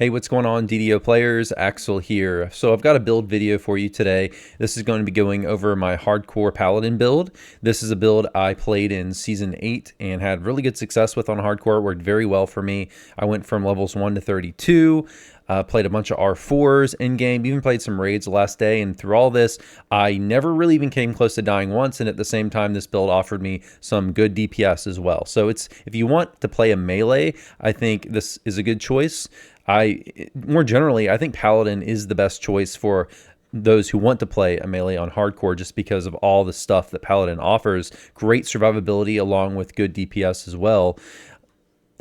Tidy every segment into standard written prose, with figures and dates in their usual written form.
Hey, what's going on, DDO players? Axel here. So I've got a build video for you today. This is going to be going over my hardcore Paladin build. This is a build I played in Season 8 and had really good success with on hardcore. It worked very well for me. I went from levels 1 to 32. Played a bunch of R4s in-game, even played some raids the last day, and through all this, I never really even came close to dying once, and at the same time, this build offered me some good DPS as well. So if you want to play a melee, I think this is a good choice. More generally, I think Paladin is the best choice for those who want to play a melee on hardcore just because of all the stuff that Paladin offers. Great survivability along with good DPS as well.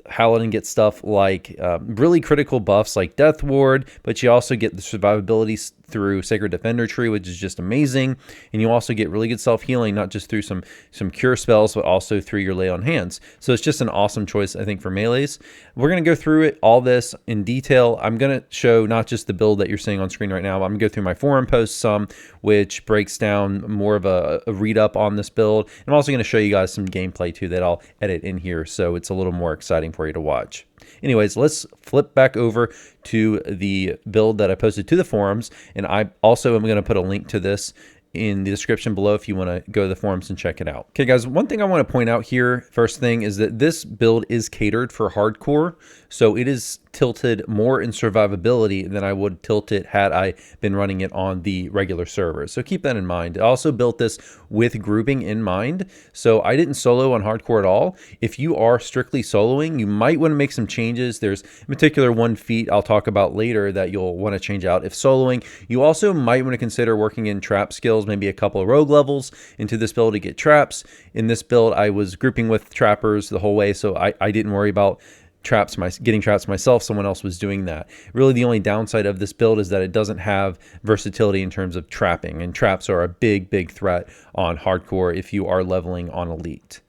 Paladin gets stuff like really critical buffs like Death Ward, but you also get the survivability through Sacred Defender tree, which is just amazing. And you also get really good self-healing, not just through some cure spells, but also through your lay on hands. So it's just an awesome choice, I think, for melees. We're going to go through all this in detail. I'm going to show not just the build that you're seeing on screen right now, but I'm going to go through my forum posts some, which breaks down more of a read-up on this build. I'm also going to show you guys some gameplay too that I'll edit in here, so it's a little more exciting for you to watch. Anyways, let's flip back over to the build that I posted to the forums, and I also am going to put a link to this in the description below if you want to go to the forums and check it out. Okay, guys, one thing I want to point out here, first thing, is that this build is catered for hardcore, so it is tilted more in survivability than I would tilt it had I been running it on the regular server. So keep that in mind. I also built this with grouping in mind, so I didn't solo on hardcore at all. If you are strictly soloing, you might want to make some changes. There's in particular one feat I'll talk about later that you'll want to change out if soloing. You also might want to consider working in trap skills, maybe a couple of rogue levels into this build to get traps. In this build, I was grouping with trappers the whole way, so I didn't worry about getting traps myself. Someone else was doing that. Really, the only downside of this build is that it doesn't have versatility in terms of trapping, and traps are a big threat on hardcore if you are leveling on elite.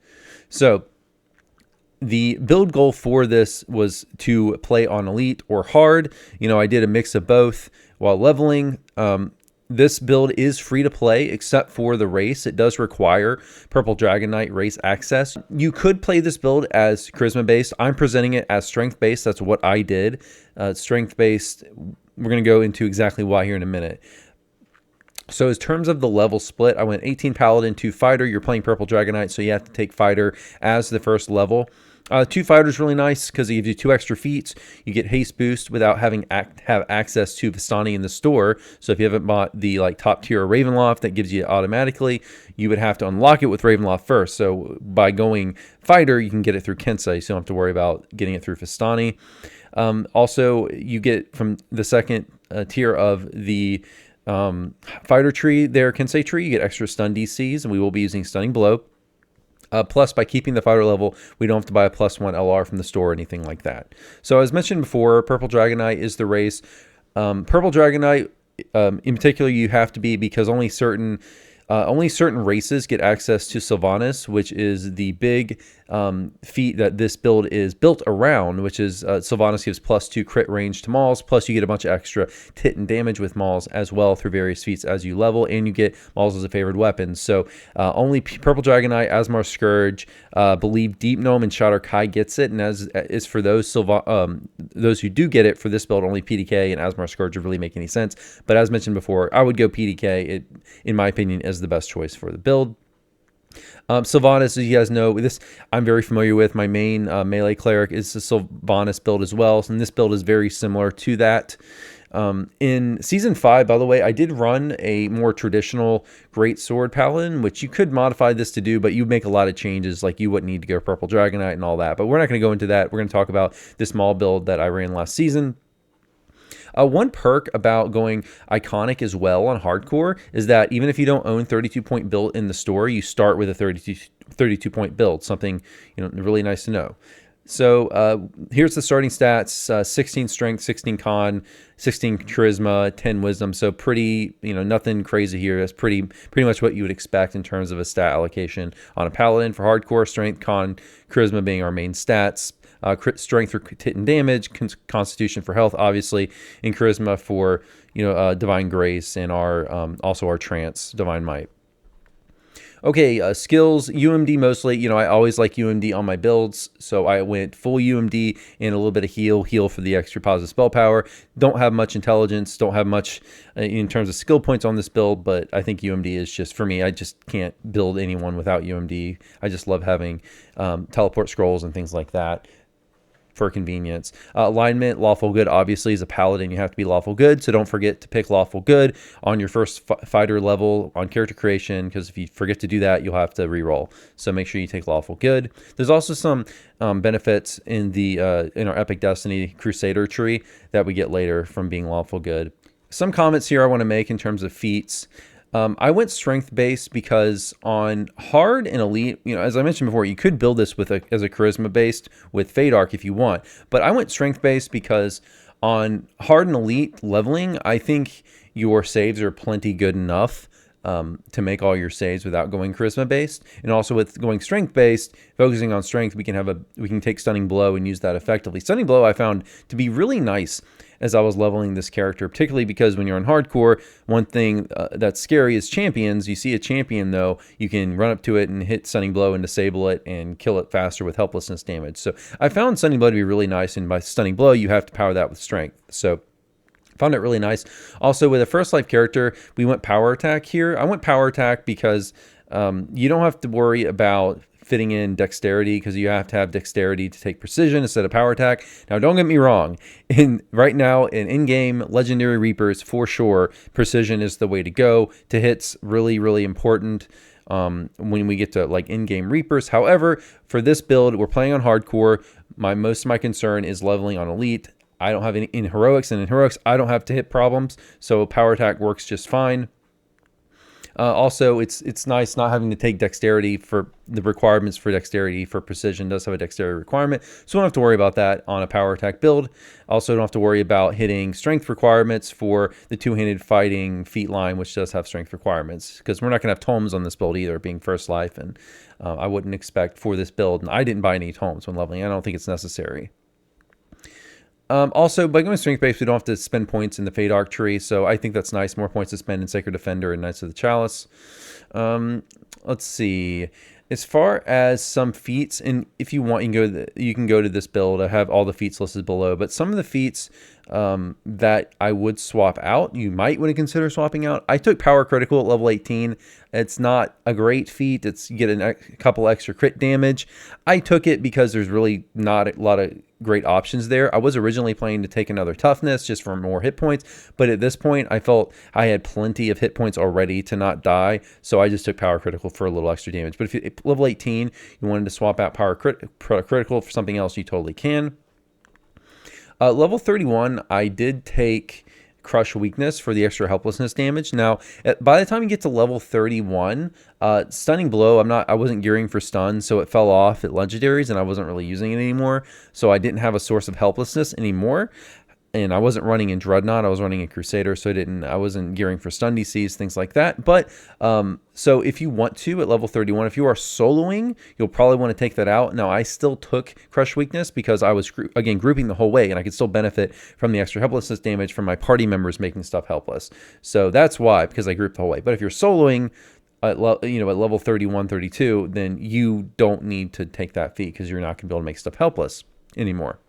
So the build goal for this was to play on elite or hard. You know, I did a mix of both while leveling. This build is free to play except for the race. It does require Purple Dragon Knight race access. You could play this build as charisma based. I'm presenting it as strength based. That's what I did. Strength based. We're going to go into exactly why here in a minute. So in terms of the level split, I went 18 Paladin, 2 Fighter. You're playing Purple Dragon Knight, so you have to take Fighter as the first level. 2 Fighter is really nice because it gives you 2 extra feats. You get haste boost without having have access to Vistani in the store. So if you haven't bought the top tier Ravenloft that gives you it automatically, you would have to unlock it with Ravenloft first. So by going Fighter, you can get it through Kensa, so you don't have to worry about getting it through Vistani. Also, you get from the second tier of the Fighter tree there, Kensei tree, you get extra stun DCs, and we will be using Stunning Blow. Plus, by keeping the fighter level, we don't have to buy a +1 LR from the store or anything like that. So as mentioned before, Purple Dragon Knight is the race. Purple Dragon Knight, in particular, you have to be because only certain races get access to Sylvanas, which is the big feat that this build is built around, which is Sylvanas gives +2 crit range to Mauls, plus you get a bunch of extra hit and damage with Mauls as well through various feats as you level, and you get Mauls as a favored weapon. So only Purple Dragon Knight, Asmar Scourge, believe Deep Gnome and Shatter Kai gets it, and as is for those who do get it for this build, only PDK and Asmar Scourge would really make any sense. But as mentioned before, I would go PDK. It, in my opinion, is the best choice for the build. Sylvanas, as you guys know, this I'm very familiar with. My main melee cleric is the Sylvanas build as well, and this build is very similar to that. In Season 5, by the way, I did run a more traditional Greatsword Paladin, which you could modify this to do, but you make a lot of changes, like you wouldn't need to go Purple Dragon Knight and all that. But we're not going to go into that. We're going to talk about this Maul build that I ran last season. One perk about going iconic as well on hardcore is that even if you don't own 32-point build in the store, you start with a 32-point build, something really nice to know. So here's the starting stats: 16 strength, 16 con, 16 charisma, 10 wisdom. So pretty, nothing crazy here. That's pretty much what you would expect in terms of a stat allocation on a paladin for hardcore. Strength, con, charisma being our main stats. Strength for hit and damage, constitution for health, obviously, and charisma for divine grace and our also our trance, divine might. Okay, skills, UMD mostly. You know, I always like UMD on my builds, so I went full UMD and a little bit of heal for the extra positive spell power. Don't have much intelligence, don't have much in terms of skill points on this build, but I think UMD is just, for me, I just can't build anyone without UMD. I just love having teleport scrolls and things like that for convenience. Alignment, lawful good, obviously, as a paladin, you have to be lawful good, so don't forget to pick lawful good on your first fighter level on character creation, because if you forget to do that, you'll have to reroll. So make sure you take lawful good. There's also some benefits in the in our Epic Destiny Crusader tree that we get later from being lawful good. Some comments here I want to make in terms of feats. I went strength based because on hard and elite, you know, as I mentioned before, you could build this with as a charisma based with Fade Arc if you want, but I went strength based because on hard and elite leveling, I think your saves are plenty good enough to make all your saves without going charisma based. And also with going strength based, focusing on strength, we can take stunning blow and use that effectively. Stunning blow I found to be really nice as I was leveling this character, particularly because when you're on hardcore, one thing that's scary is champions. You see a champion, though, you can run up to it and hit Stunning Blow and disable it and kill it faster with helplessness damage. So I found Stunning Blow to be really nice, and by Stunning Blow, you have to power that with strength. So found it really nice. Also, with a first life character, we went power attack here. I went power attack because you don't have to worry about fitting in dexterity, because you have to have dexterity to take precision instead of power attack. Now, don't get me wrong. Right now, in-game Legendary Reapers, for sure, precision is the way to go. To hit's really, really important when we get to like in-game Reapers. However, for this build, we're playing on hardcore. Most of my concern is leveling on elite. I don't have any in heroics, and in heroics, I don't have to hit problems, so power attack works just fine. Also, it's nice not having to take dexterity for the requirements for dexterity for precision does have a dexterity requirement, so don't have to worry about that on a power attack build. Also, don't have to worry about hitting strength requirements for the two-handed fighting feat line, which does have strength requirements, because we're not going to have tomes on this build either, being first life, and I wouldn't expect for this build, and I didn't buy any tomes when leveling. I don't think it's necessary. Also, by going strength based, we don't have to spend points in the Fade Arc tree, so I think that's nice. More points to spend in Sacred Defender and Knights of the Chalice. Let's see. As far as some feats, and if you want, you can go to this build. I have all the feats listed below, but some of the feats that I would swap out, you might want to consider swapping out. I took Power Critical at level 18. It's not a great feat. You get a couple extra crit damage. I took it because there's really not a lot of great options there. I was originally planning to take another toughness just for more hit points, but at this point I felt I had plenty of hit points already to not die, so I just took Power Critical for a little extra damage. But if you level 18, you wanted to swap out Power Critical for something else, you totally can. Level 31, I did take Crush Weakness for the extra helplessness damage. Now, by the time you get to level 31, Stunning Blow, I wasn't gearing for stun, so it fell off at legendaries, and I wasn't really using it anymore. So I didn't have a source of helplessness anymore. And I wasn't running in Dreadnought, I was running in Crusader, so I wasn't gearing for stun DCs, things like that. But so if you want to, at level 31, if you are soloing, you'll probably want to take that out. Now, I still took Crush Weakness because I was, again, grouping the whole way, and I could still benefit from the extra helplessness damage from my party members making stuff helpless. So that's why, because I grouped the whole way. But if you're soloing at level 31, 32, then you don't need to take that feat because you're not going to be able to make stuff helpless anymore.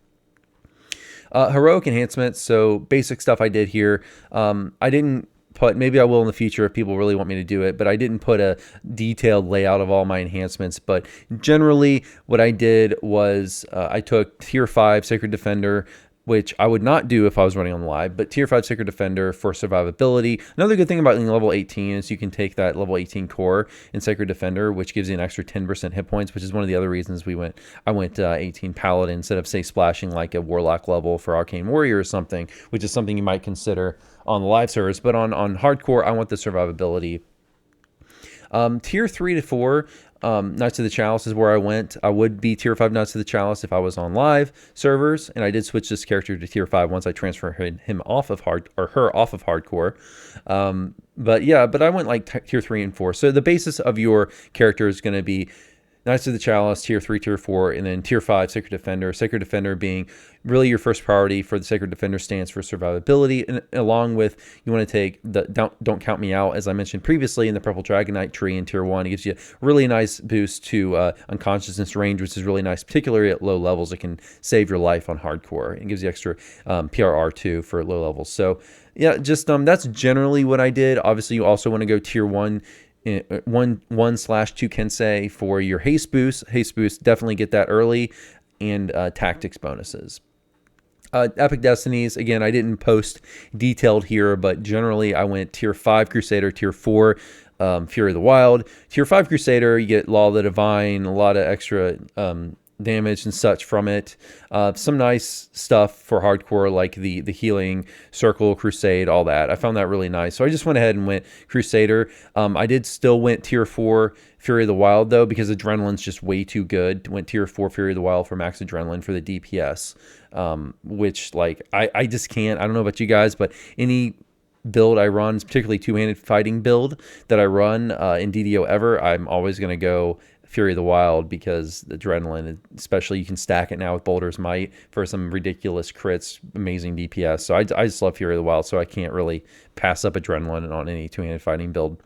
Heroic enhancements, so basic stuff I did here. I didn't put, maybe I will in the future if people really want me to do it, but I didn't put a detailed layout of all my enhancements. But generally what I did was I took tier 5 Sacred Defender, which I would not do if I was running on live, but tier 5 Sacred Defender for survivability. Another good thing about level 18 is you can take that level 18 core in Sacred Defender, which gives you an extra 10% hit points, which is one of the other reasons I went 18 Paladin instead of, say, splashing like a Warlock level for Arcane Warrior or something, which is something you might consider on the live servers. But on hardcore, I want the survivability. Tier 3 to 4, Knights of the Chalice is where I went. I would be tier 5 Knights of the Chalice if I was on live servers, and I did switch this character to tier 5 once I transferred him off of her off of hardcore. But I went like tier 3 and 4. So the basis of your character is going to be Knights of the Chalice, tier 3, tier 4, and then tier 5, Sacred Defender. Sacred Defender being really your first priority for the Sacred Defender stance for survivability, and along with you want to take the Don't Count Me Out, as I mentioned previously, in the Purple Dragon Knight tree in tier 1. It gives you a really nice boost to unconsciousness range, which is really nice, particularly at low levels. It can save your life on hardcore. It gives you extra PRR too for low levels. So yeah, just that's generally what I did. Obviously, you also want to go tier 1. 1/2 Kensei for your haste boost. Haste boost, definitely get that early, and tactics bonuses. Epic Destinies, again, I didn't post detailed here, but generally I went tier 5 Crusader, tier 4 Fury of the Wild. Tier 5 Crusader, you get Law of the Divine, a lot of extra damage and such from it. Some nice stuff for hardcore, like the healing circle, crusade, all that. I found that really nice, so I just went ahead and went Crusader. I did still went tier 4 Fury of the Wild though, because adrenaline's just way too good. Went tier 4 Fury of the Wild for max adrenaline for the DPS, which like I just can't. I don't know about you guys, but any build I run, particularly two-handed fighting build that I run in DDO ever, I'm always going to go Fury of the Wild, because the adrenaline, especially, you can stack it now with Boulder's Might for some ridiculous crits, amazing DPS. So I just love Fury of the Wild, so I can't really pass up adrenaline on any two-handed fighting build.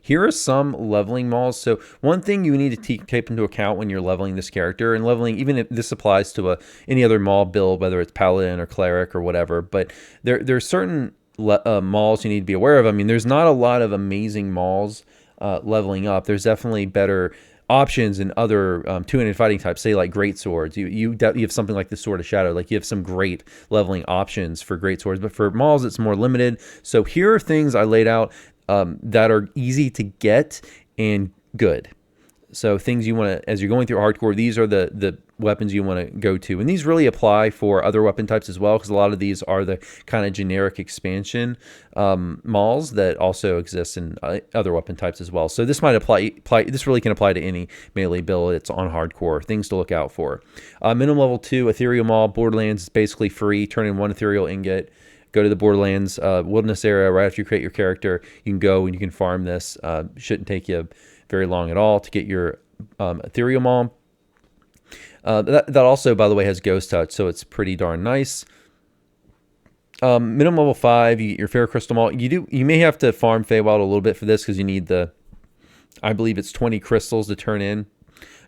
Here are some leveling mauls. So one thing you need to take into account when you're leveling this character, and leveling, even if this applies to any other maul build, whether it's Paladin or Cleric or whatever, but there's certain mauls you need to be aware of. I mean, there's not a lot of amazing mauls leveling up. There's definitely better options in other two-handed fighting types, say like great swords. You have something like the Sword of Shadow, like you have some great leveling options for great swords, but for mauls it's more limited. So here are things I laid out that are easy to get and good. So things you want to, as you're going through hardcore, these are the weapons you want to go to. And these really apply for other weapon types as well, because a lot of these are the kind of generic expansion mauls that also exist in other weapon types as well. So this might apply. This really can apply to any melee build. It's on hardcore. Things to look out for. Minimum level 2 Ethereal Maul. Borderlands is basically free. Turn in 1 Ethereal Ingot. Go to the Borderlands Wilderness area right after you create your character. You can go and you can farm this. Shouldn't take you very long at all to get your Ethereal Maul. That also, by the way, has Ghost Touch, so it's pretty darn nice. Minimum level 5, you get your Fair Crystal Maul. You may have to farm Feywild a little bit for this, because you need I believe it's 20 crystals to turn in.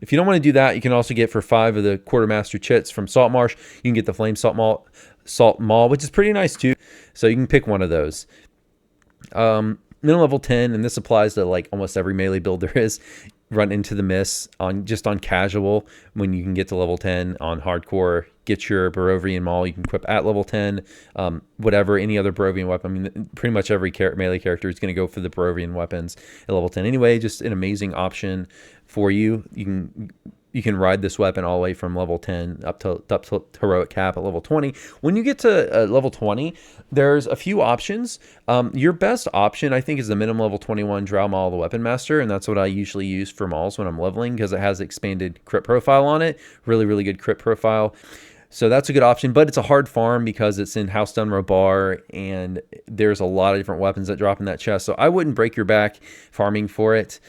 If you don't want to do that, you can also get for 5 of the Quartermaster Chits from Saltmarsh. You can get the Flame Salt Maul, which is pretty nice too. So you can pick one of those. Minimum level 10, and this applies to like almost every melee build there is. Run Into the Mist on casual when you can get to level 10. On hardcore, get your Barovian Maul. You can equip at level 10. Whatever, any other Barovian weapon. I mean, pretty much every melee character is going to go for the Barovian weapons at level 10 anyway. Just an amazing option for you. You can ride this weapon all the way from level 10 up to heroic cap at level 20. When you get to level 20, there's a few options. Your best option, I think, is the minimum level 21 Drow Maul, the Weapon Master, and that's what I usually use for mauls when I'm leveling, because it has expanded crit profile on it. Really, really good crit profile. So that's a good option, but it's a hard farm because it's in House Dunrow Bar, and there's a lot of different weapons that drop in that chest. So I wouldn't break your back farming for it.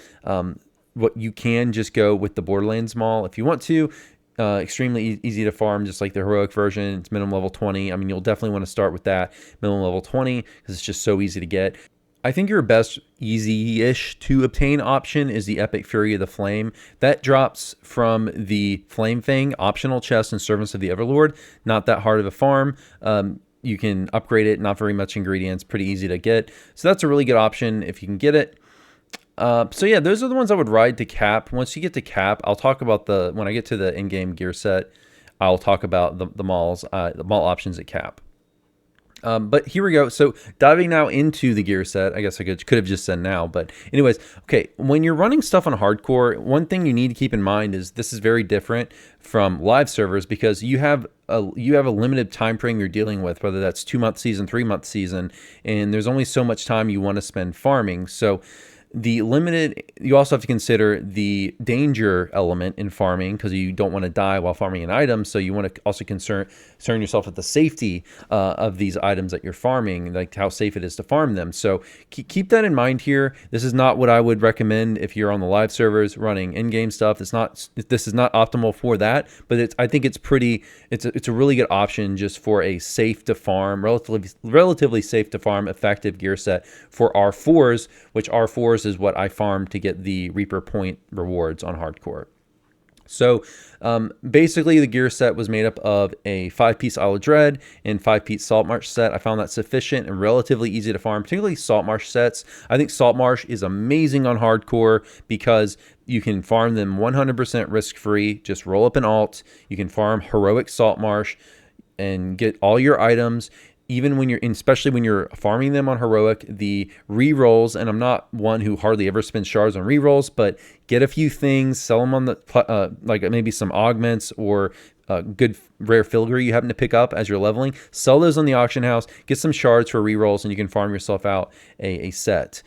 What you can just go with the Borderlands Maul if you want to. Extremely easy to farm, just like the heroic version. It's minimum level 20. I mean, you'll definitely want to start with that minimum level 20, because it's just so easy to get. I think your best easy-ish to obtain option is the Epic Fury of the Flame. That drops from the Flame Fang optional chest in Servants of the Everlord. Not that hard of a farm. You can upgrade it, not very much ingredients, pretty easy to get. So that's a really good option if you can get it. So yeah, those are the ones I would ride to cap. Once you get to cap, I'll talk about when I get to the in-game gear set, I'll talk about the mall options at cap. But here we go. So diving now into the gear set, I guess I could have just said now, but anyways, okay. When you're running stuff on hardcore, one thing you need to keep in mind is this is very different from live servers, because you have a limited time frame you're dealing with, whether that's 2-month season, 3-month season, and there's only so much time you want to spend farming. So you also have to consider the danger element in farming, because you don't want to die while farming an item. So you want to also consider concern yourself with the safety of these items that you're farming, like how safe it is to farm them. So keep that in mind here. This is not what I would recommend if you're on the live servers running in-game stuff. This is not optimal for that, but I think it's a really good option just for a safe to farm, relatively safe to farm, effective gear set for R4s, which R4s is what I farm to get the Reaper point rewards on hardcore. So basically the gear set was made up of a 5-piece Isle of Dread and 5-piece Saltmarsh set. I found that sufficient and relatively easy to farm, particularly Saltmarsh sets. I think Saltmarsh is amazing on hardcore because you can farm them 100% risk-free. Just roll up an alt. You can farm heroic Saltmarsh and get all your items. Even when especially when you're farming them on heroic, the re-rolls, and I'm not one who hardly ever spends shards on re-rolls, but get a few things, sell them on the like maybe some augments or good rare filigree you happen to pick up as you're leveling. Sell those on the auction house, get some shards for re-rolls, and you can farm yourself out a set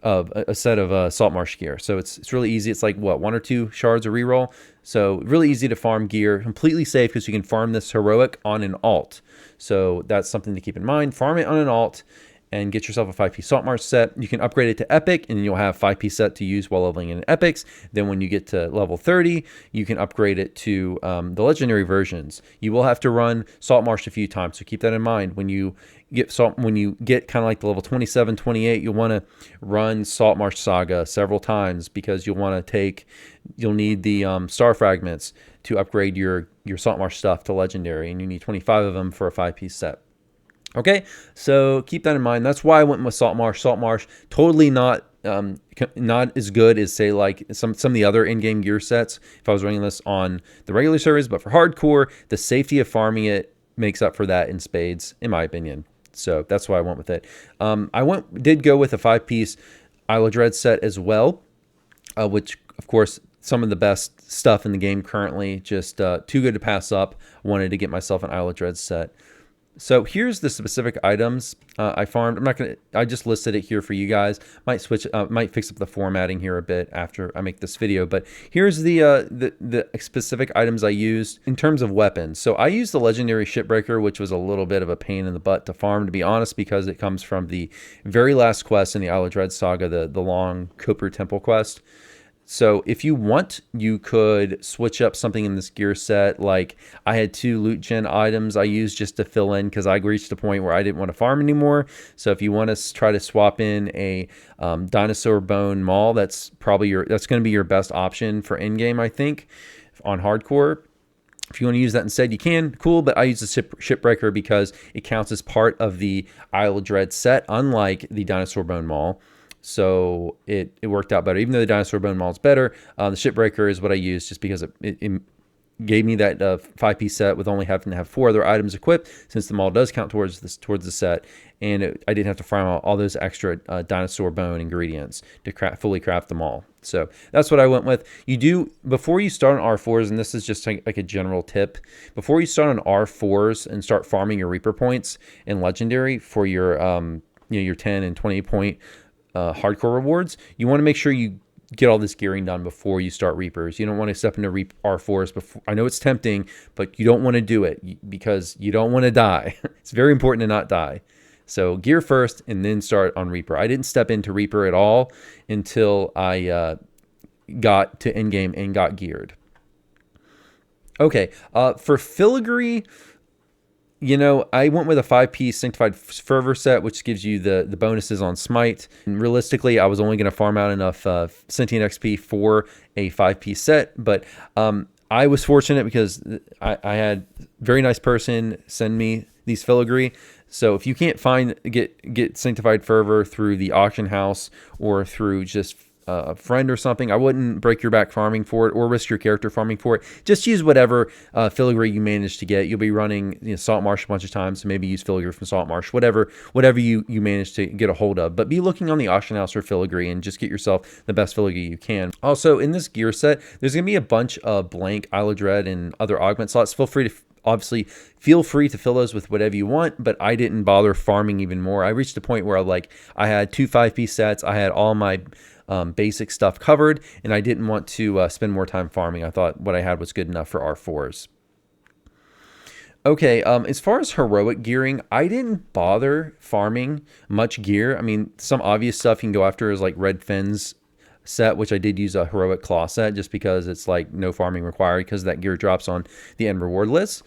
of Saltmarsh gear. So it's really easy. It's like what, 1 or 2 shards of re-roll. So really easy to farm gear, completely safe because you can farm this heroic on an alt. So that's something to keep in mind. Farm it on an alt and get yourself a 5-piece Saltmarsh set. You can upgrade it to epic and you'll have 5-piece set to use while leveling in epics. Then when you get to level 30, you can upgrade it to the legendary versions. You will have to run Saltmarsh a few times, so keep that in mind. When you get kind of like the level 27, 28, you'll want to run Saltmarsh Saga several times because you'll need the star fragments to upgrade your Saltmarsh stuff to legendary, and you need 25 of them for a 5-piece set. Okay, so keep that in mind. That's why I went with Saltmarsh. Saltmarsh, totally not as good as, say, like some of the other in-game gear sets if I was running this on the regular servers, but for hardcore, the safety of farming it makes up for that in spades, in my opinion. So that's why I went with it. I did go with a 5-piece Isle of Dread set as well, which, of course, some of the best stuff in the game currently, just too good to pass up. Wanted to get myself an Isle of Dread set. So here's the specific items I farmed. I just listed it here for you guys. Might fix up the formatting here a bit after I make this video, but here's the specific items I used in terms of weapons. So I used the legendary Shipbreaker, which was a little bit of a pain in the butt to farm, to be honest, because it comes from the very last quest in the Isle of Dread saga, the long Copper Temple quest. So if you want, you could switch up something in this gear set. Like I had 2 loot gen items I used just to fill in because I reached a point where I didn't want to farm anymore. So if you want to try to swap in a dinosaur bone Maul, that's going to be your best option for in game, I think, on hardcore. If you want to use that instead, you can. Cool, but I use the Shipbreaker because it counts as part of the Isle of Dread set, unlike the dinosaur bone Maul. So it worked out better. Even though the dinosaur bone Maul is better, the Shipbreaker is what I use just because it gave me that 5-piece set with only having to have 4 other items equipped, since the Maul does count towards the set, and I didn't have to farm out all those extra dinosaur bone ingredients to fully craft the Maul. So that's what I went with. Before you start on R4s, and this is just like a general tip, before you start on R4s and start farming your Reaper points in Legendary for your your 10 and 20 point hardcore rewards, you want to make sure you get all this gearing done before you start Reapers. You don't want to step into R4s before. I know it's tempting, but you don't want to do it because you don't want to die. It's very important to not die. So gear first and then start on Reaper. I didn't step into Reaper at all until I got to in-game and got geared. Okay, for filigree, I went with a 5-piece Sanctified Fervor set, which gives you the bonuses on Smite. And realistically, I was only going to farm out enough Sentient XP for a 5-piece set, but I was fortunate because I had a very nice person send me these filigree. So if you can't get Sanctified Fervor through the auction house or through just a friend or something, I wouldn't break your back farming for it or risk your character farming for it. Just use whatever filigree you manage to get. You'll be running Saltmarsh a bunch of times, so maybe use filigree from Saltmarsh, whatever you manage to get a hold of. But be looking on the auction house for filigree and just get yourself the best filigree you can. Also, in this gear set, there's going to be a bunch of blank Isle of Dread and other augment slots. Obviously, feel free to fill those with whatever you want, but I didn't bother farming even more. I reached a point where I had 2 5-piece sets. I had all my basic stuff covered, and I didn't want to spend more time farming. I thought what I had was good enough for R4s. Okay, as far as heroic gearing, I didn't bother farming much gear. I mean, some obvious stuff you can go after is like Red Fins set, which I did use a heroic claw set just because it's like no farming required because that gear drops on the end reward list.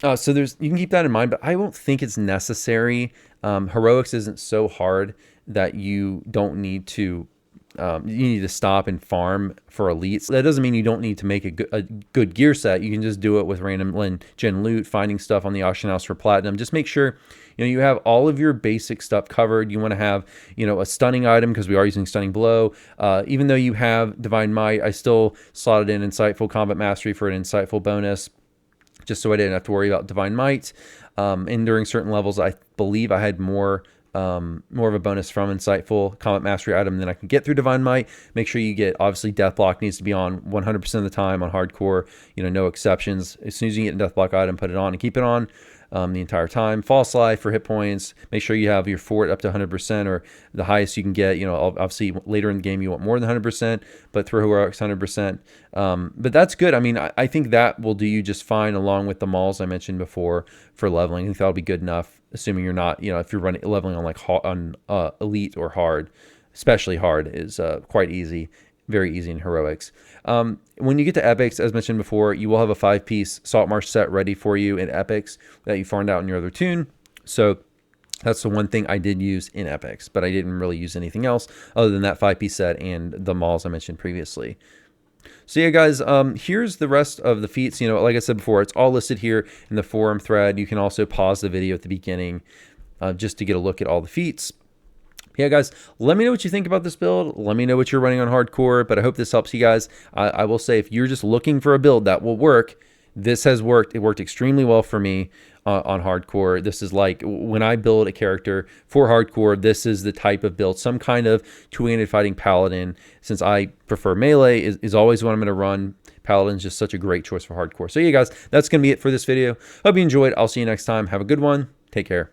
So you can keep that in mind, but I don't think it's necessary. Heroics isn't so hard that you don't need to you need to stop and farm for elites. That doesn't mean you don't need to make a good gear set. You can just do it with random gen loot, finding stuff on the auction house for platinum. Just make sure you have all of your basic stuff covered. You want to have a stunning item because we are using stunning blow. Even though you have divine might, I still slotted in insightful combat mastery for an insightful bonus, just so I didn't have to worry about divine might. And during certain levels, I believe I had more of a bonus from insightful combat mastery item than I can get through divine might. Make sure you get, obviously, deathblock needs to be on 100% of the time on hardcore, no exceptions. As soon as you get a deathblock item, put it on and keep it on the entire time. False life for hit points. Make sure you have your fort up to 100% or the highest you can get. Obviously later in the game you want more than 100%, but throw heroics 100%. But that's good. I mean, I think that will do you just fine, along with the mauls I mentioned before for leveling. I think that'll be good enough, assuming you're not, if you're leveling on like elite or hard. Especially hard is quite easy. Very easy in heroics. When you get to epics, as mentioned before, you will have a 5-piece Salt Marsh set ready for you in epics that you farmed out in your other tune. So that's the one thing I did use in epics, but I didn't really use anything else other than that 5-piece set and the mauls I mentioned previously. So yeah, guys, here's the rest of the feats. Like I said before, it's all listed here in the forum thread. You can also pause the video at the beginning just to get a look at all the feats. Yeah, guys, let me know what you think about this build. Let me know what you're running on hardcore, but I hope this helps you guys. I will say, if you're just looking for a build that will work, this has worked. It worked extremely well for me on hardcore. This is like when I build a character for hardcore, this is the type of build, some kind of two-handed fighting paladin. Since I prefer melee, is always what I'm going to run. Paladin's just such a great choice for hardcore. So yeah, guys, that's going to be it for this video. Hope you enjoyed. I'll see you next time. Have a good one. Take care.